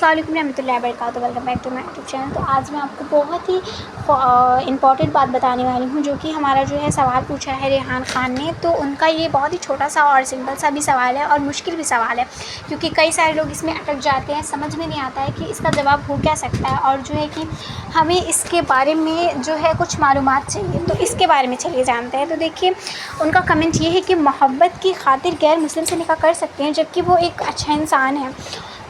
السلام علیکم ورحمۃ اللہ وبرکاتہ. Welcome back to my YouTube channel. تو آج میں آپ کو بہت ہی امپورٹنٹ بات بتانے والی ہوں، جو کہ ہمارا جو ہے سوال پوچھا ہے ریحان خان نے. تو ان کا یہ بہت ہی چھوٹا سا اور سمپل سا بھی سوال ہے اور مشکل بھی سوال ہے، کیونکہ کئی سارے لوگ اس میں اٹک جاتے ہیں. سمجھ میں نہیں آتا ہے کہ اس کا جواب ہو کیا سکتا ہے، اور جو ہے کہ ہمیں اس کے بارے میں جو ہے کچھ معلومات چاہیے. تو اس کے بارے میں چلیے جانتے ہیں. تو دیکھیے، ان کا کمنٹ یہ ہے کہ محبت کی خاطر غیر مسلم سے نکاح کر سکتے ہیں جبکہ وہ ایک اچھا انسان ہے.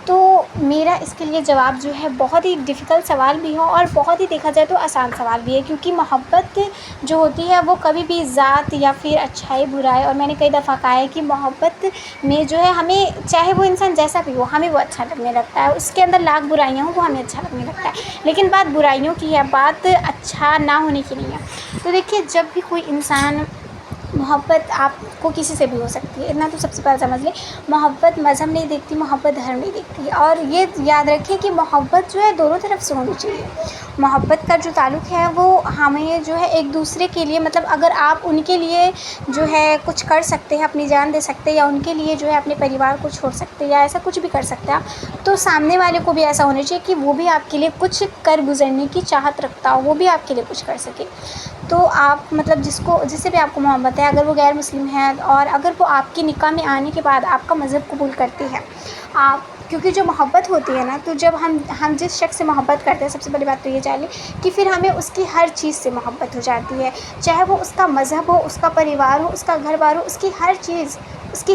تو میرا اس کے لیے جواب جو ہے بہت ہی ڈیفیکلٹ سوال بھی ہو اور بہت ہی دیکھا جائے تو آسان سوال بھی ہے، کیونکہ محبت جو ہوتی ہے وہ کبھی بھی ذات یا پھر اچھائی برائی، اور میں نے کئی دفعہ کہا ہے کہ محبت میں جو ہے ہمیں چاہے وہ انسان جیسا بھی ہو ہمیں وہ اچھا لگنے لگتا ہے. اس کے اندر لاکھ برائیاں ہوں وہ ہمیں اچھا لگنے لگتا ہے، لیکن بات برائیوں کی ہے، بات اچھا نہ ہونے کی نہیں ہے. تو دیکھیے، جب بھی کوئی انسان محبت آپ کو کسی سے بھی ہو سکتی ہے، اتنا تو سب سے پہلے سمجھ لیں. محبت مذہب نہیں دیکھتی، محبت دھرم نہیں دیکھتی. اور یہ یاد رکھیں کہ محبت جو ہے دونوں طرف سے ہونی چاہیے. محبت کا جو تعلق ہے وہ ہمیں جو ہے ایک دوسرے کے لیے، مطلب اگر آپ ان کے لیے جو ہے کچھ کر سکتے ہیں، اپنی جان دے سکتے ہیں، یا ان کے لیے جو ہے اپنے پریوار کو چھوڑ سکتے ہیں، یا ایسا کچھ بھی کر سکتے ہیں، تو سامنے والے کو بھی ایسا ہونا چاہیے کہ وہ بھی آپ کے لیے کچھ کر گزرنے کی چاہت رکھتا ہو، وہ بھی آپ کے لیے کچھ کر سکے. تو آپ مطلب جس سے بھی آپ کو محبت ہے، اگر وہ غیر مسلم ہے اور اگر وہ آپ کے نکاح میں آنے کے بعد آپ کا مذہب قبول کرتی ہے، کیونکہ جو محبت ہوتی ہے نا، تو جب ہم جس شخص سے محبت کرتے ہیں، سب سے پہلی بات تو یہ جان لیں کہ پھر ہمیں اس کی ہر چیز سے محبت ہو جاتی ہے. چاہے وہ اس کا مذہب ہو، اس کا پریوار ہو، اس کا گھر بار ہو، اس کی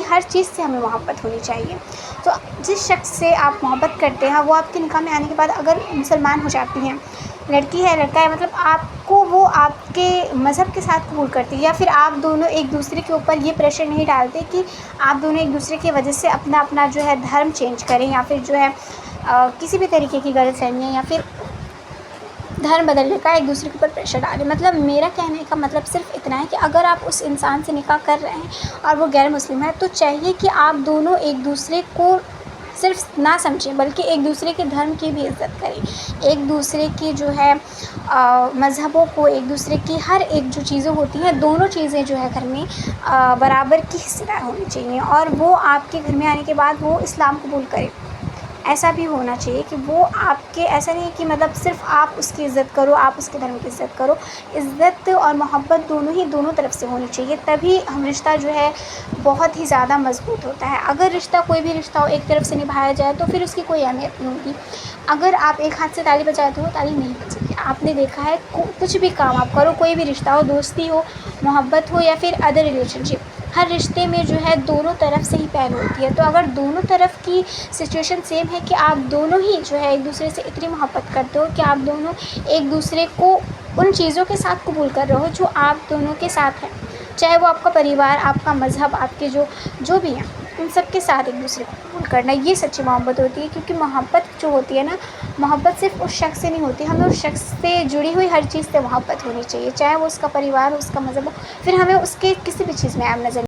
ہر چیز سے ہمیں محبت ہونی چاہیے. تو جس شخص سے آپ محبت کرتے ہیں وہ آپ کے نکاح میں آنے کے بعد اگر مسلمان ہو جاتی ہیں، لڑکی ہے لڑکا ہے، مطلب آپ کو وہ آپ کے مذہب کے ساتھ قبول کرتی ہے، یا پھر آپ دونوں ایک دوسرے کے اوپر یہ پریشر نہیں ڈالتے کہ آپ دونوں ایک دوسرے کی وجہ سے اپنا جو ہے دھرم چینج کریں، یا پھر جو ہے کسی بھی طریقے کی غلط فہمیاں یا پھر دھرم بدلنے کا ایک دوسرے کے اوپر پریشر ڈالیں. مطلب میرا کہنے کا مطلب صرف اتنا ہے کہ اگر آپ اس انسان سے نکاح کر رہے ہیں اور وہ غیر مسلم ہے، تو چاہیے کہ آپ دونوں ایک دوسرے کو صرف نہ سمجھیں بلکہ ایک دوسرے کے دھرم کی بھی عزت کریں، ایک دوسرے کی جو ہے مذہبوں کو، ایک دوسرے کی ہر ایک جو چیزیں ہوتی ہیں، دونوں چیزیں جو ہے گھر میں برابر کی حصہ دار ہونی چاہیے. اور وہ آپ کے گھر میں آنے کے بعد وہ اسلام قبول کرے. ایسا بھی ہونا چاہیے کہ وہ آپ کے، ایسا نہیں کہ مطلب صرف آپ اس کی عزت کرو، آپ اس کے دھرم کی عزت کرو. عزت اور محبت دونوں طرف سے ہونی چاہیے، تبھی ہم رشتہ جو ہے بہت ہی زیادہ مضبوط ہوتا ہے. اگر رشتہ کوئی بھی رشتہ ہو ایک طرف سے نبھایا جائے تو پھر اس کی کوئی اہمیت نہیں ہوگی. اگر آپ ایک ہاتھ سے تالی بجاتے ہو، تالی نہیں بجے گی. آپ نے دیکھا ہے کچھ بھی کام آپ کرو، کوئی بھی رشتہ ہو، دوستی ہو، محبت ہو، یا پھر ادر ریلیشن شپ، ہر رشتے میں جو ہے دونوں طرف سے ہی پہل ہوتی ہے. تو اگر دونوں طرف کی سچویشن سیم ہے کہ آپ دونوں ہی جو ہے ایک دوسرے سے اتنی محبت کرتے ہو کہ آپ دونوں ایک دوسرے کو ان چیزوں کے ساتھ قبول کر رہے ہو جو آپ دونوں کے ساتھ ہیں، چاہے وہ آپ کا پریوار، آپ کا مذہب، آپ کے جو بھی ہیں، ان سب کے ساتھ ایک دوسرے کو قبول کرنا، یہ سچی محبت ہوتی ہے. کیونکہ محبت جو ہوتی ہے نا، محبت صرف اس شخص سے نہیں ہوتی، ہمیں اس شخص سے جڑی ہوئی ہر چیز سے محبت ہونی چاہیے، چاہے وہ اس کا پریوار ہو، اس کا مذہب ہو، پھر ہمیں اس کے کسی بھی چیز میں عیب نظر